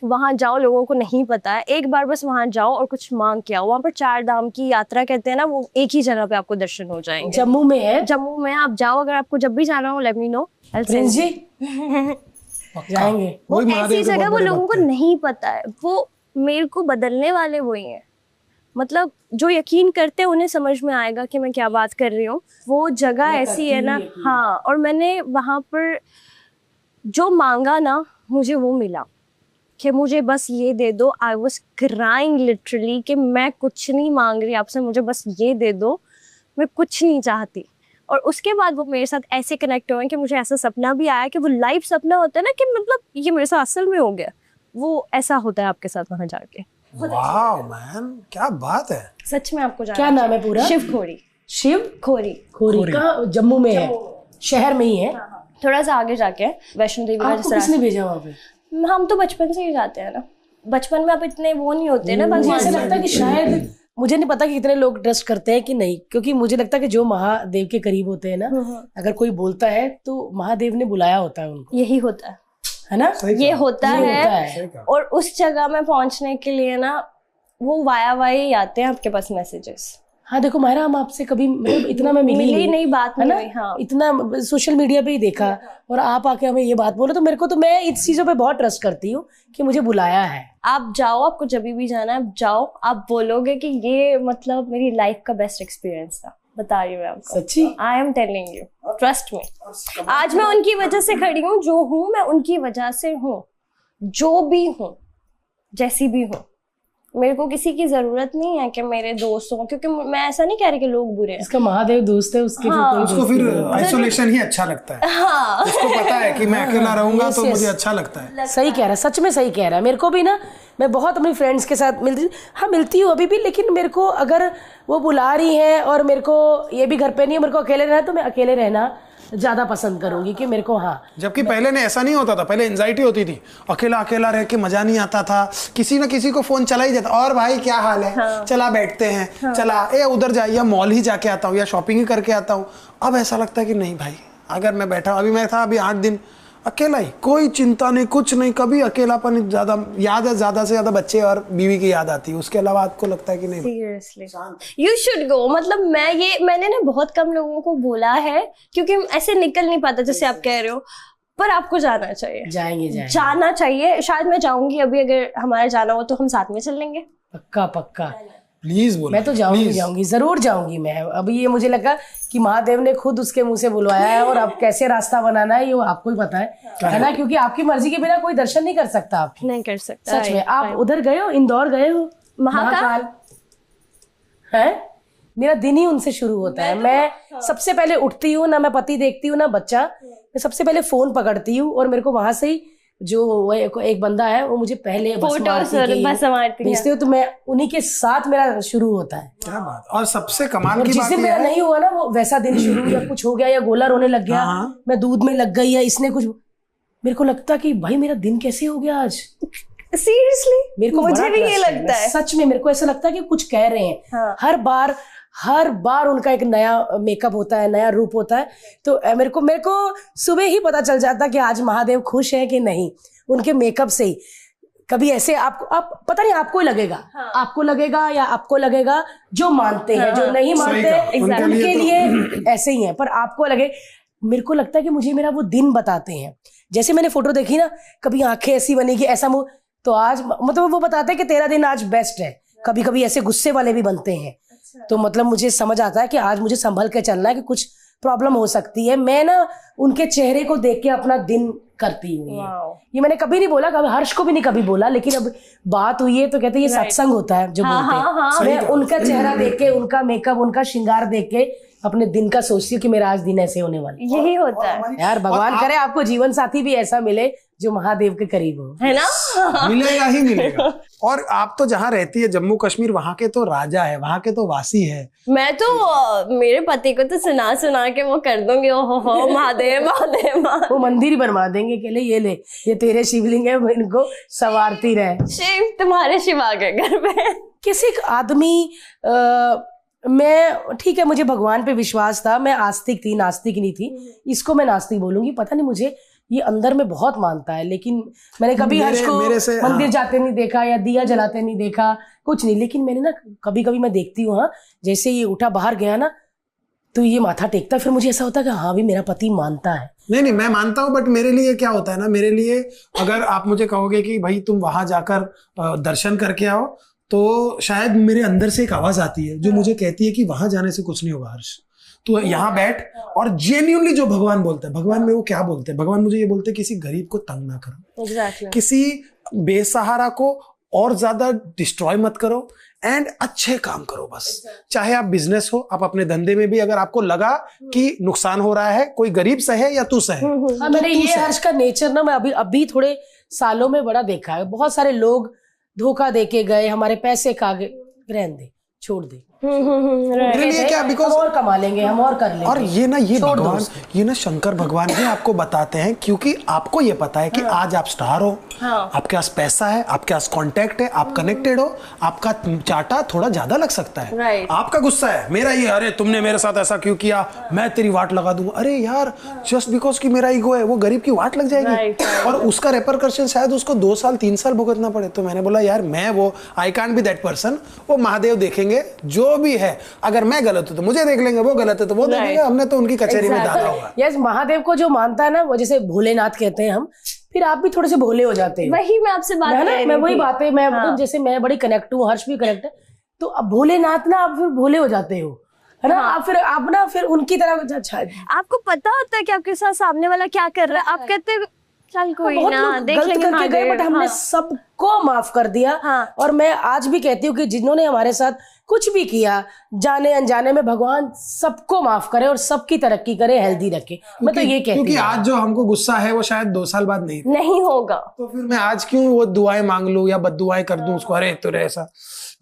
वहाँ जाओ, लोगों को नहीं पता है। एक बार बस वहाँ जाओ और कुछ मांग के आओ। वहाँ पर 4 धाम की यात्रा कहते हैं ना, वो एक ही जगह पे आपको दर्शन हो जाएंगे। जम्मू में है? जम्मू में आप जाओ, अगर आपको जब भी जाना हो लेट मी नो, जाएंगे। वो ऐसी जगह वो लोगों को नहीं पता है, वो मेरे को बदलने वाले वही हैं। मतलब जो यकीन करते हैं उन्हें समझ में आएगा कि मैं क्या बात कर रही हूँ। वो जगह ऐसी है ना। हाँ, और मैंने वहाँ पर जो मांगा ना, मुझे वो मिला कि मुझे बस ये दे दो। आई वॉज क्राइंग लिटरली कि मैं कुछ नहीं मांग रही आपसे, मुझे बस ये दे दो, मैं कुछ नहीं चाहती। और उसके बाद वो मेरे साथ ऐसे कनेक्ट हुए कि मुझे ऐसा सपना भी आया कि वो लाइव सपना होता है ना, कि मतलब ये मेरे साथ असल में हो गया। वो ऐसा होता है आपके साथ वहाँ जाके। वाह मैन, क्या बात है। सच में आपको क्या नाम है पूरा? शिवखोड़ी। शिवखोड़ी का जम्मू में है, शहर में ही है। थोड़ा सा आगे जाके वैष्णो देवी का। किसने भेजा वहाँ पे? हम तो बचपन से ही जाते हैं ना। बचपन में आप इतने वो नहीं होते ना, बस ऐसा लगता है कि शायद मुझे नहीं पता कि कितने लोग ट्रस्ट करते हैं कि नहीं, क्योंकि मुझे लगता है कि जो महादेव के करीब होते हैं ना, अगर कोई बोलता है तो महादेव ने बुलाया होता है उनको, यही होता है ना? ये होता ये है, होता है। और उस जगह में पहुंचने के लिए ना वो वाया ही आते हैं आपके पास मैसेजेस। हाँ देखो मायरा, हम आपसे कभी मतलब इतना मैं मिली नहीं, बात है ना, नहीं हुई, हाँ। इतना सोशल मीडिया पे ही देखा, और आप आके हमें ये बात बोलो, तो मेरे को तो मैं इस चीजों पे बहुत ट्रस्ट करती हूँ कि मुझे बुलाया है। आप जाओ, आपको जब भी जाना है आप जाओ, आप बोलोगे कि ये मतलब मेरी लाइफ का बेस्ट एक्सपीरियंस था। बता रही हूँ मैं आपको, सच्ची? I am telling you, trust me. आज मैं उनकी वजह से खड़ी हूँ, जो हूँ मैं उनकी वजह से हूँ, जो भी हूँ, जैसी भी हूँ। मेरे को किसी की जरूरत नहीं है कि मेरे दोस्त हों, क्योंकि मैं ऐसा नहीं कह रही कि लोग बुरे हैं। इसका महादेव दोस्त है, उसके हाँ, फिर कोई उसको फिर आइसोलेशन ही अच्छा लगता है। हाँ, उसको पता है कि मैं अकेला रहूंगा तो yes. मुझे अच्छा लगता है। सही कह रहा है, सच में सही कह रहा है। मेरे को भी ना, मैं बहुत अपनी फ्रेंड्स के साथ मिलती हूँ अभी भी, लेकिन मेरे को अगर वो बुला रही हैं और मेरे को ये भी घर पे नहीं है, मेरे को अकेले रहना है, तो मैं अकेले रहना ज्यादा पसंद करूंगी कि मेरे को, हाँ। जबकि पहले ने ऐसा नहीं होता था, पहले एंजाइटी होती थी, अकेला अकेला रह के मजा नहीं आता था, किसी ना किसी को फोन चला ही जाता, और भाई क्या हाल है, हाँ। चला बैठते हैं, हाँ। चला उधर जाइए, मॉल ही जाके आता हूँ या शॉपिंग ही करके आता हूँ। अब ऐसा लगता है कि नहीं भाई, अगर मैं बैठा, अभी मैं था अभी 8 दिन अकेला ही, कोई चिंता नहीं, कुछ नहीं, कभी अकेलापन ज्यादा याद है, ज्यादा से ज्यादा बच्चे और बीवी की याद आती है, उसके अलावा आपको लगता है कि नहीं? Seriously you should go. मतलब मैंने ना बहुत कम लोगों को बोला है, क्योंकि ऐसे निकल नहीं पाता जैसे आप कह रहे हो, पर आपको जाना चाहिए। जाएंगे जाना चाहिए। शायद मैं जाऊंगी अभी, अगर हमारा जाना हो तो हम साथ में चल लेंगे। पक्का पक्का, प्लीज बोलो। मैं तो जाऊंगी, जरूर जाऊंगी मैं। अभी ये मुझे लगा कि महादेव ने खुद उसके मुंह से बुलवाया है, और अब कैसे रास्ता बनाना है ये आपको ही पता है ना, क्योंकि आपकी मर्जी के बिना कोई दर्शन नहीं कर सकता, आप नहीं कर सकता। सच में। आप उधर गए हो, इंदौर गए हो? महाकाल है, मेरा दिन ही उनसे शुरू होता है। मैं सबसे पहले उठती हूँ ना, मैं पति देखती हूँ ना बच्चा, मैं सबसे पहले फोन पकड़ती हूँ, और मेरे को वहां से ही जो एक बंदा है वो मुझे पहले भेजते हो, तो मैं उन्हीं के साथ मेरा शुरू होता है। क्या बात। और सबसे कमाल की जिस बात दिन मेरा नहीं हुआ ना, वो वैसा दिन शुरू, या कुछ हो गया, या गोला रोने लग गया, मैं दूध में लग गई, या इसने कुछ, मेरे को लगता कि भाई मेरा दिन कैसे हो गया आज। सीरियसली मेरे को मुझे भी ये लगता है, सच में। मेरे को ऐसा लगता है कि कुछ कह रहे हैं। हाँ। हर बार उनका एक नया मेकअप होता है, नया रूप होता है, तो मेरे को सुबह ही पता चल जाता कि आज महादेव खुश है कि नहीं, उनके मेकअप से ही। कभी ऐसे आप पता नहीं, आपको ही लगेगा, हाँ। आपको लगेगा, या आपको लगेगा जो मानते हैं, जो नहीं मानते उनके लिए ऐसे ही है, पर आपको लगे। मेरे को लगता है कि मुझे मेरा वो दिन बताते हैं। जैसे मैंने फोटो देखी ना, कभी आंखें ऐसी बनेगी, ऐसा मुंह, तो आज मतलब वो बताते हैं कि तेरा दिन आज बेस्ट है। कभी कभी ऐसे गुस्से वाले भी बनते हैं, तो मतलब मुझे समझ आता है कि आज मुझे संभल के चलना है, कि कुछ प्रॉब्लम हो सकती है। मैं ना उनके चेहरे को देख के अपना दिन करती हूँ। ये मैंने कभी नहीं बोला, कभी हर्ष को भी नहीं कभी बोला, लेकिन अब बात हुई है तो कहते हैं ये सत्संग होता है जो बोलते हैं। मैं उनका चेहरा देख के, उनका मेकअप, उनका श्रृंगार देख के अपने दिन का सोचती हूँ कि मेरा आज दिन ऐसे होने वाला। यही होता है यार, भगवान करे आपको जीवन साथी भी ऐसा मिले जो महादेव के करीब हो, है ना। मिलेगा ही मिलेगा। और आप तो जहाँ रहती है जम्मू कश्मीर, वहाँ के तो राजा है, वहाँ के तो वासी है। मैं तो मेरे पति को तो सुना के वो कर दूंगी, ओहो महादेव महादेव। वो मंदिर ही बनवा देंगे कि ये तेरे शिवलिंग है, इनको सवारती रहे। शिव तुम्हारे शिव आ गए घर पे। किसी आदमी मैं ठीक है, मुझे भगवान पे विश्वास था, मैं आस्तिक थी, नास्तिक नहीं थी। इसको मैं नास्तिक बोलूंगी, पता नहीं मुझे ये अंदर में बहुत मानता है, लेकिन मैंने कभी हर्ष को मंदिर जाते नहीं देखा, या दिया जलाते नहीं देखा, कुछ नहीं। लेकिन मैंने ना कभी कभी मैं देखती हूँ, हाँ, जैसे ये उठा बाहर गया ना, तो ये माथा टेकता, फिर मुझे ऐसा होता है कि हाँ भी मेरा पति मानता है। नहीं, मैं मानता हूँ, बट मेरे लिए क्या होता है ना, मेरे लिए अगर आप मुझे कहोगे कि भाई तुम वहां जाकर दर्शन करके आओ, तो शायद मेरे अंदर से एक आवाज आती है जो मुझे कहती है कि वहां जाने से कुछ नहीं होगा हर्ष, तो यहाँ बैठ। और जेन्युइनली जो भगवान बोलते हैं, भगवान में वो क्या बोलते हैं, भगवान मुझे ये बोलते हैं किसी गरीब को तंग ना करो, exactly. किसी बेसहारा को और ज्यादा डिस्ट्रॉय मत करो, एंड अच्छे काम करो बस। चाहे आप बिजनेस हो, आप अपने धंधे में भी अगर आपको लगा कि नुकसान हो रहा है, कोई गरीब सहे या तू सहे। हाँ, मैंने ये हर्ष का नेचर ना, मैं अभी थोड़े सालों में बड़ा देखा है। बहुत सारे लोग धोखा देके गए, हमारे पैसे खा गए, रहने दे, छोड़ दे, मेरे लिए क्या, हम बिकॉज और कमा लेंगे, हम और कर लेंगे। और ये ना ये छोड़ दो भगवान, उसको। ये ना शंकर भगवान ही आपको बताते हैं, क्योंकि आपको ये पता है कि आज आप स्टार हो, आपके पास पैसा है, आपके पास कांटेक्ट है, आप कनेक्टेड हो, आपका चाटा थोड़ा ज्यादा लग सकता है। Right. आपका गुस्सा है, मेरा ये, अरे तुमने मेरे साथ ऐसा क्यों किया, मैं तेरी वाट लगा दूंगा। अरे यार, जस्ट बिकॉज कि मेरा ईगो है, वो गरीब की वाट लग जाएगी। Right. और उसका रेपरकशन शायद उसको 2 साल 3 साल भुगतना पड़े। तो मैंने बोला यार, मैं वो I can't be that person. वो महादेव देखेंगे जो भी है, अगर मैं गलत हूं तो मुझे देख लेंगे, वो गलत है तो वो देखेंगे, हमने तो उनकी कचहरी में डाला होगा। यस, महादेव को जो मानता है ना, वो जैसे भोलेनाथ कहते हैं हम, फिर आप भी थोड़े से भोले हो जाते हैं। वही मैं आपसे बात कर रही मैं वही थी। बात है, मैं मतलब जैसे मैं बड़ी कनेक्ट हूँ, हर्ष भी कनेक्ट है, तो अब भोलेनाथ ना आप फिर भोले हो जाते हो, है ना। आप ना फिर उनकी तरह, अच्छा आपको पता होता है कि आपके साथ सामने वाला क्या कर रहा है, आप कहते हैं चल कोई बहुत ना, लोग देख गलत लेंगे करके गए, बट हमने सबको माफ कर दिया। और मैं आज भी कहती हूँ कि जिन्होंने हमारे साथ कुछ भी किया, जाने अनजाने में, भगवान सबको माफ करे और सबकी तरक्की करे, हेल्दी रखे। मैं तो ये कहती क्योंकि हूँ। आज जो हमको गुस्सा है वो शायद 2 साल बाद नहीं होगा। तो फिर मैं आज क्यों वो दुआएं मांग लूं या बद्दुआएं कर दूं उसको, अरे तो ऐसा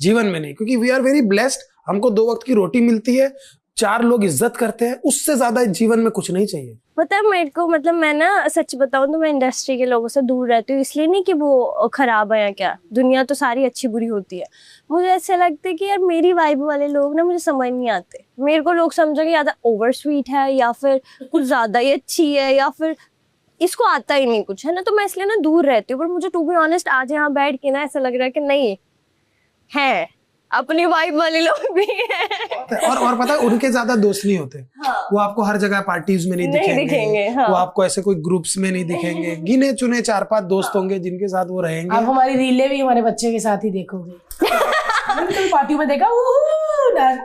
जीवन में नहीं। क्योंकि वी आर वेरी ब्लेस्ड, हमको 2 वक्त की रोटी मिलती है, 4 लोग इज्जत करते हैं, उससे ज्यादा जीवन में कुछ नहीं चाहिए। पता है मेरे को, मतलब मैं ना सच बताऊं तो मैं इंडस्ट्री के लोगों से दूर रहती हूँ, इसलिए नहीं कि वो खराब है या क्या, दुनिया तो सारी अच्छी बुरी होती है। मुझे ऐसा लगता है कि यार मेरी वाइब वाले लोग ना मुझे समझ नहीं आते। मेरे को लोग समझेंगे या तो ओवर स्वीट है, या फिर कुछ ज्यादा ही अच्छी है, या फिर इसको आता ही नहीं कुछ, है ना। तो मैं इसलिए ना दूर रहती हूँ। पर मुझे टू बी ऑनेस्ट आज यहाँ बैठ के ना ऐसा लग रहा है कि नहीं है, अपनी वाइब वाले लोग भी हैं। और पता है उनके ज्यादा दोस्त नहीं होते। वो आपको हर जगह पार्टीज में नहीं दिखेंगे। वो आपको ऐसे कोई ग्रुप्स में नहीं दिखेंगे। गिने चुने 4-5 दोस्त होंगे जिनके साथ वो रहेंगे। आप हमारी रीलें भी हमारे बच्चे के साथ ही देखोगे। हमने कभी पार्टी में देखा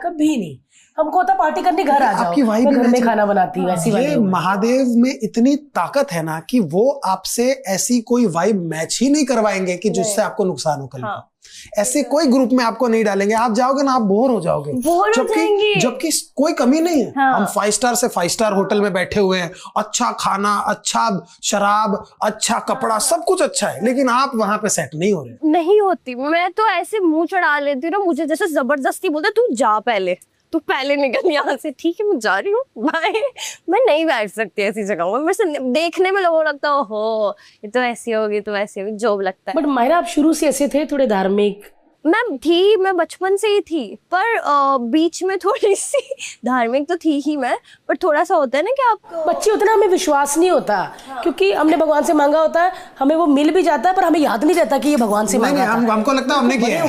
कभी नहीं। हमको होता पार्टी करने घर आ जाओ, आपकी वाइब घर में खाना बनाती हूँ, ऐसी ये महादेव में इतनी ताकत है ना कि वो आपसे ऐसी कोई वाइब मैच ही नहीं करवाएंगे कि जिससे आपको नुकसान हो कल को। ऐसे कोई ग्रुप में आपको नहीं डालेंगे, आप जाओगे ना आप बोर हो जाओगे। जबकि कोई कमी नहीं है। हम 5 स्टार से 5 स्टार होटल में बैठे हुए हैं, अच्छा खाना, अच्छा शराब, अच्छा कपड़ा, सब कुछ अच्छा है, लेकिन आप वहां पे सेट नहीं हो रहे। नहीं होती। मैं तो ऐसे मुंह चढ़ा लेती हूँ ना, मुझे जैसे जबरदस्ती बोलते तू जा पहले, तू पहले निकल यहाँ से। ठीक है मैं जा रही हूँ, बाय। मैं नहीं बैठ सकती ऐसी जगह में। मेरे से देखने में लोगों को लगता है ओहो ये तो ऐसी होगी, तो ऐसी होगी, जो लगता है। बट मायरा आप शुरू से ऐसे थे, थोड़े धार्मिक? मैं बचपन से ही थी, पर बीच में थोड़ी सी धार्मिक तो थी ही मैं, पर थोड़ा सा होता है ना कि आपको बच्चे होते ना, हमें विश्वास नहीं होता। क्योंकि हमने भगवान से मांगा होता है, हमें वो मिल भी जाता है, पर हमें याद नहीं रहता कि ये भगवान से मांगा था। हमको लगता है हमने किया है।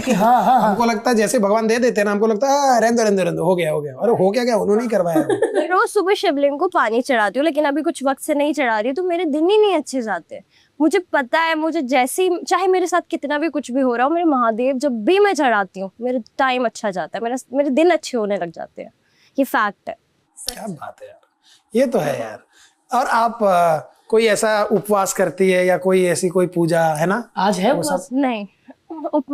हमको लगता है जैसे भगवान दे देते हैं ना, हमको लगता है रहने दो, हो गया। और हो क्या उन्होंने ही करवाया। रोज सुबह शिवलिंग को पानी चढ़ाती हूँ, लेकिन अभी कुछ वक्त से नहीं चढ़ा रही, तो मेरे दिन ही नहीं अच्छे जाते। मुझे पता है, मुझे जैसी चाहे मेरे साथ कितना भी कुछ भी हो रहा हो, मेरे महादेव जब भी मैं चढ़ाती हूँ मेरा टाइम अच्छा जाता है, मेरे दिन अच्छे होने लग जाते हैं। ये फैक्ट है। क्या बात है यार, ये तो है यार। और आप कोई ऐसा उपवास करती है या कोई ऐसी कोई पूजा है ना? आज है वो सब? नहीं,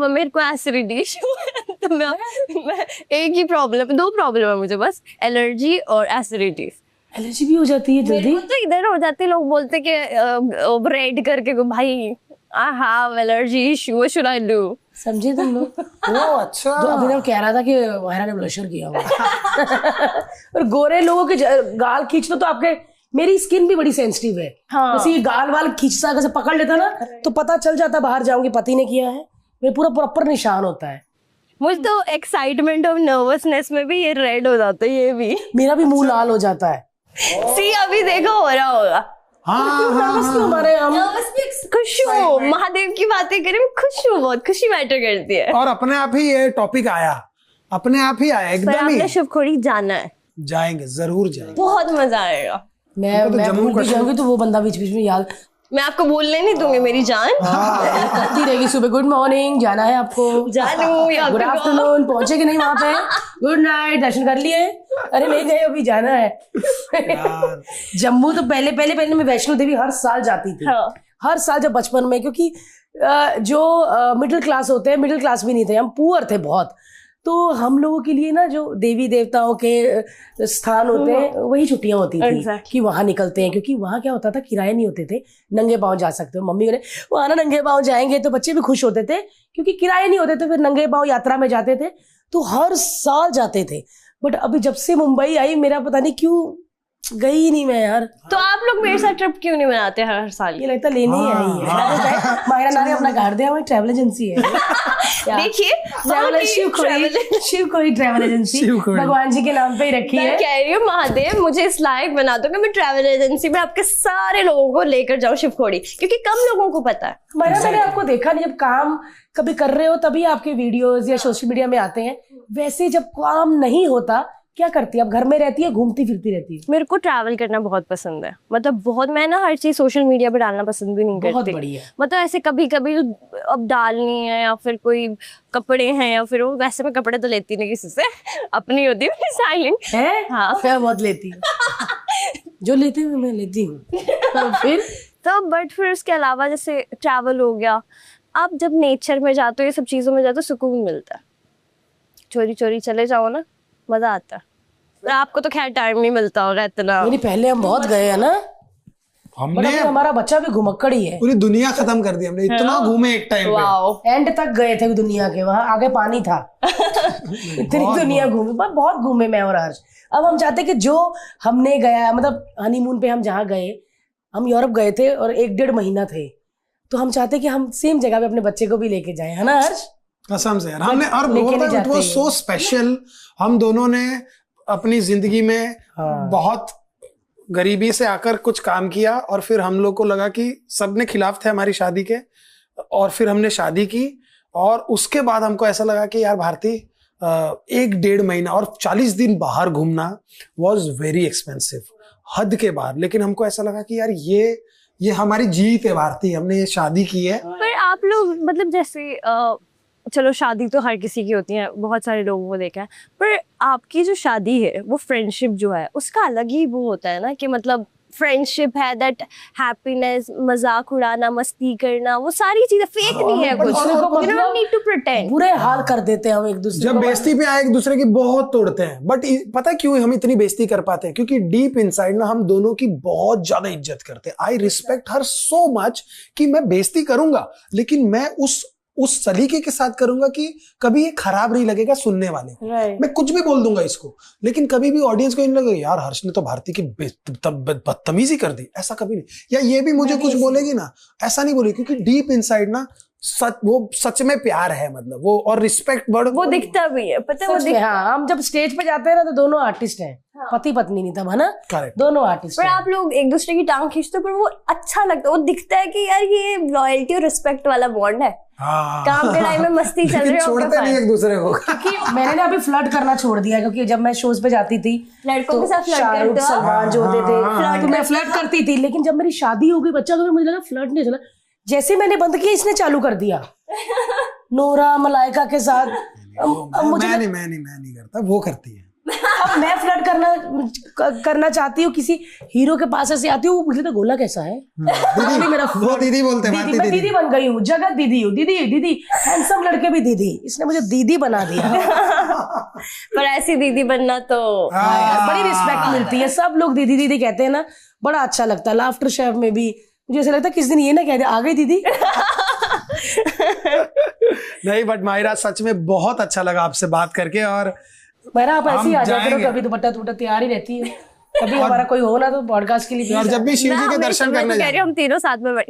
मेरे को एसिडिटी इशू है, तो मैं एक ही प्रॉब्लम, 2 प्रॉब्लम है मुझे बस, एलर्जी और एसिडिटी। एलर्जी भी हो जाती है जल्दी? तो इधर हो जाती है, लोग बोलते कि रेड करके भाई I have allergy issue, what should I do? समझे तुम लोग? अच्छा। तो अभिनव कह रहा था कि मायरा ने ब्लशर किया हुआ। और गोरे लोगों के गाल खींच लो तो आपके, मेरी स्किन भी बड़ी सेंसिटिव है। जैसे ये गाल वाल खींचता कैसे पकड़ लेता ना, तो पता चल जाता बाहर जाऊंगी पति ने किया है, मेरे पूरा प्रॉपर निशान होता है। मुझे तो एक्साइटमेंट और नर्वसनेस में भी ये रेड हो जाता है, ये भी। मेरा भी मुंह लाल हो जाता है। सी अभी देखो हो रहा होगा। हमारे खुश हूँ, महादेव की बातें करें, खुश हूँ, बहुत खुशी मैटर करती है। और अपने आप ही ये टॉपिक आया, अपने आप ही आया एकदम ही। शिवखोड़ी जाना है? जाएंगे, जरूर जाएंगे, बहुत मजा आएगा। मैं जम्मू कश्मीर जाऊंगी तो वो बंदा बीच बीच में याद, मैं आपको बोलने नहीं दूंगी मेरी जान। करती रहेगी सुबह गुड मॉर्निंग, जाना है आपको, जानू या गुड आफ्टरनून, पहुंचे कि नहीं वहां पे, गुड नाइट, दर्शन कर लिए, अरे नहीं गए अभी जाना है। जम्मू तो पहले मैं वैष्णो देवी हर साल जाती थी। हर साल जब बचपन में, क्योंकि जो मिडिल क्लास होते हैं, मिडिल क्लास भी नहीं थे हम, पुअर थे बहुत, तो हम लोगों के लिए ना जो देवी देवताओं के स्थान होते हैं वही छुट्टियां होती थी कि वहां निकलते हैं। क्योंकि वहां क्या होता था, किराए नहीं होते थे, नंगे पांव जा सकते हो। मम्मी ने वहां ना नंगे पांव जाएंगे तो बच्चे भी खुश होते थे, क्योंकि किराए नहीं होते थे, फिर नंगे पांव यात्रा में जाते थे। तो हर साल जाते थे। बट अभी जब से मुंबई आई मेरा पता नहीं क्यों गई ही नहीं मैं यार। तो आप लोग मेरे साथ ट्रिप क्यों नहीं बनाते हर साल? ये लगता लेने ही आई है। मायरा नानी अपना घर दिया, हमारी ट्रैवल एजेंसी है। देखिए शिवखोरी ट्रैवल एजेंसी शिवखोरी। भगवान जी के नाम पे ही रखी मैं है। कह रही हूँ महादेव मुझे इस लायक बना दो कि मैं ट्रैवल एजेंसी में आपके सारे लोगों को लेकर जाऊँ शिवखोड़ी, क्योंकि कम लोगों को पता है। मैंने आपको देखा नहीं, जब काम कभी कर रहे हो तभी आपके वीडियोस या सोशल मीडिया में आते हैं, वैसे जब काम नहीं होता क्या करती है? अब घर में रहती है, घूमती फिरती रहती है? मेरे को ट्रैवल करना बहुत पसंद है, मतलब बहुत। मैं ना हर चीज सोशल मीडिया पे डालना पसंद भी नहीं करती। बहुत बढ़िया। मतलब ऐसे कभी कभी अब डालनी है या फिर कोई कपड़े हैं या फिर वो, वैसे मैं कपड़े तो लेती नहीं किसी से, अपनी होती है साइलेंट है। हाँ मैं बहुत लेती हूँ। जो लेते हैं मैं लेती हूँ। तो फिर बट फिर उसके अलावा जैसे ट्रैवल हो गया, आप जब नेचर में जाते हो, ये सब चीजों में जाते हो, सुकून मिलता है। चोरी चोरी चले जाओ ना, मजा आता है। पर आपको तो खैर टाइम नहीं मिलता होगा इतना। नहीं, पहले हम बहुत गए हैं ना, हमने हमारा बच्चा भी घुमक्कड़ ही है। पूरी दुनिया खत्म कर दी हमने, इतना घूमे एक टाइम पे। वाओ, एंड तक गए थे दुनिया के, वहां आगे पानी था। इतनी दुनिया घूमे, पर बहुत घूमे मैं और हर्ष। अब हम चाहते कि जो हमने गया, मतलब हनीमून पे हम जहाँ गए, हम यूरोप गए थे और 1-1.5 महीना थे, तो हम चाहते कि हम सेम जगह पे अपने बच्चे को भी लेके जाए, है ना हर्ष? कसम से यार हमने, और लेके नहीं इट वाज जाते सो स्पेशल। हम दोनों ने अपनी जिंदगी में बहुत गरीबी से आकर कुछ काम किया, और फिर हम लोग को लगा कि सबने खिलाफ थे हमारी शादी के, और फिर हमने शादी की, और उसके बाद हमको ऐसा लगा कि यार भारती 1-1.5 महीना और 40 दिन बाहर घूमना वॉज वेरी एक्सपेंसिव, हद के बाहर। लेकिन हमको ऐसा लगा कि यार ये हमारी जीत है भारती, हमने ये शादी की है। पर आप लोग मतलब जैसे चलो शादी तो हर किसी की होती है, बहुत सारे लोगों को देखा है, पर आपकी जो शादी है वो फ्रेंडशिप जो है उसका अलग ही वो होता है ना, कि मतलब फ्रेंडशिप है, दैट हैप्पीनेस, मजाक उड़ाना, मस्ती करना, वो सारी चीजें फेक नहीं है कुछ। You don't need to pretend. बुरे हाल कर देते हैं हम एक दूसरे जब बेइज्जती पे आए एक दूसरे की बहुत तोड़ते हैं, बट पता है क्यों हम इतनी बेइज्जती कर पाते हैं? क्योंकि डीप इनसाइड ना हम दोनों की बहुत ज्यादा इज्जत करते हैं। I respect her so much कि मैं बेइज्जती करूंगा, लेकिन मैं उस सलीके के साथ करूंगा कि कभी ये खराब नहीं लगेगा सुनने वाले को। मैं कुछ भी बोल दूंगा इसको, लेकिन कभी भी ऑडियंस को नहीं लगेगा यार हर्ष ने तो भारती की बदतमीजी कर दी, ऐसा कभी नहीं। या ये भी मुझे कुछ बोलेगी ना, ऐसा नहीं बोलेगी, क्योंकि डीप इनसाइड ना वो सच में प्यार है, मतलब वो, और रिस्पेक्ट वर्ड वो दिखता भी है, पता है वो दिखता। हाँ, हम जब स्टेज पे जाते हैं ना तो दोनों आर्टिस्ट हैं, पति पत्नी नहीं तब, है ना? करेक्ट, दोनों आर्टिस्ट पर आप लोग एक दूसरे की टांग खींचते हो, पर वो अच्छा लगता है, वो दिखता है कि यार ये लॉयल्टी और रिस्पेक्ट वाला बॉन्ड है। काम के टाइम में मस्ती चल रही है, छोड़ते नहीं एक दूसरे को। क्योंकि मैंने ना अभी फ्लर्ट करना छोड़ दिया, क्योंकि जब मैं शोज पे जाती थी लड़कों के साथ फ्लर्ट शाहरुख करते हो। सलमान जो होते थे तो मैं फ्लर्ट करती थी, लेकिन जब मेरी शादी हो गई, बच्चा, तो मुझे लगा फ्लर्ट नहीं चला। जैसे मैंने बंद किया इसने चालू कर दिया नोरा मलाइका के साथ। मैं नहीं करता, वो करती है। अब मैं फ्लर्ट करना चाहती हूँ, किसी हीरो के पास ऐसे आती हूँ, वो पूछते तो गोला कैसा है? दीदी, मेरा वो दीदी बोलते हैं, मैं दीदी बन गई हूँ, जगत दीदी हूँ, दीदी हैंडसम लड़के भी दीदी, इसने मुझे दीदी बना दिया। पर ऐसी दीदी बनना तो बड़ी रिस्पेक्ट मिलती है, सब लोग दीदी दीदी कहते हैं ना, बड़ा अच्छा लगता है। लाफ्टर शेफ में भी मुझे ऐसा लगता है किस दिन ये ना कह दे आ गई दीदी। नहीं, बट मायरा सच में बहुत अच्छा लगा आपसे बात करके, और मायरा आप ऐसे ही आ जाया करो, कभी दुपट्टा टूटा तैयार ही रहती है, कभी हमारा कोई हो ना तो पॉडकास्ट के लिए। और जब भी शिव जी के दर्शन करने जाना, हम तीनों साथ में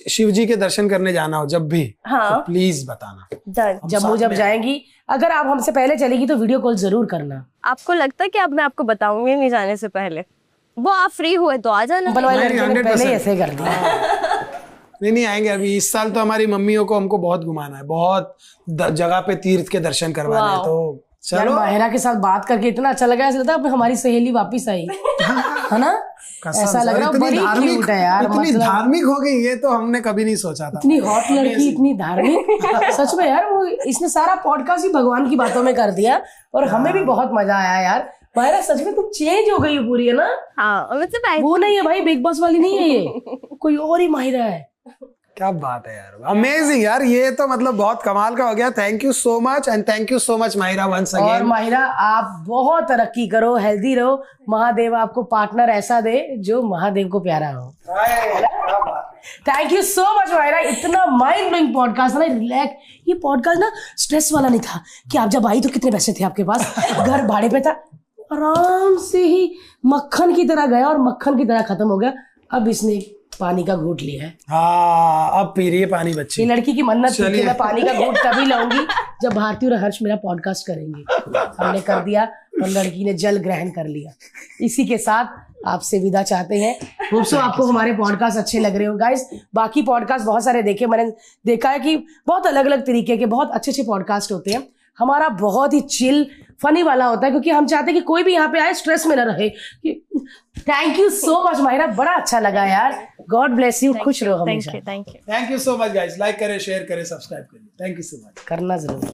शिव जी के दर्शन करने जाना हो जब भी, हाँ, तो प्लीज बताना। जम्मू जब जाएंगी, अगर आप हमसे पहले चलेगी तो वीडियो कॉल जरूर करना। आपको लगता है कि अब मैं आपको बताऊंगी नहीं जाने से पहले? वो आप फ्री हुए तो आ जाना। पहले ऐसे कर दिया। नहीं आएंगे अभी इस साल, तो हमारी मम्मियों को हमको बहुत घुमाना है, बहुत जगह पे तीर्थ के दर्शन करवाना है, तो चलो। माहिरा के साथ बात करके इतना अच्छा लगा, ऐसा लगता है हमारी सहेली वापस आई, है ना? ऐसा लग रहा है बड़ी क्यूट है यार, इतनी धार्मिक हो गई, ये तो हमने कभी नहीं सोचा था। इतनी हॉट लड़की, इतनी धार्मिक, सच में यार। वो इसने सारा पॉडकास्ट ही भगवान की बातों में कर दिया, और हमें भी बहुत मजा आया यार। माहिरा सच में तुम चेंज हो गई पूरी, है ना? हाँ, मतलब वो नहीं है भाई, बिग बॉस वाली नहीं है ये, कोई और ही माहिरा है। क्या बात है यार, अमेजिंग यार, ये तो मतलब बहुत कमाल का हो गया। Thank you so much, and thank you so much Mahira once again. और माहिरा आप बहुत तरक्की करो, हेल्दी रहो, महादेव आपको पार्टनर ऐसा दे जो महादेव को प्यारा हो। Thank you so much Myra, इतना माइंड ब्लोइंग पॉडकास्ट ना, रिलैक्स। ये पॉडकास्ट ना स्ट्रेस वाला नहीं था कि आप जब आई तो कितने पैसे थे आपके पास, घर भाड़े पे था, आराम से ही मक्खन की तरह गया और मक्खन की तरह खत्म हो गया। अब इसने पानी का घूंट लिया है। हाँ, अब पी रही है पानी बच्ची। ये लड़की की मन्नत थी कि चलिए। मैं पानी का घूंट तभी लाऊंगी जब भारती और हर्ष मेरा पॉडकास्ट करेंगे। हमने कर दिया और लड़की ने जल ग्रहण कर लिया। इसी के साथ आपसे विदा चाहते हैं। होप सो आपको हमारे पॉडकास्ट अच्छे लग रहे हो गाइस। बाकी पॉडकास्ट बहुत सारे देखे, मैंने देखा है कि बहुत अलग अलग तरीके के बहुत अच्छे अच्छे पॉडकास्ट होते हैं। हमारा बहुत ही चिल फनी वाला होता है, क्योंकि हम चाहते हैं कि कोई भी यहाँ पे आए स्ट्रेस में ना रहे। Thank you so much Myra, बड़ा अच्छा लगा यार। गॉड ब्लेस यू, खुश रहो हमेशा। Thank you. Thank you so much guys. Like करें, शेयर करें, सब्सक्राइब करें। Thank you so much. करना जरूर।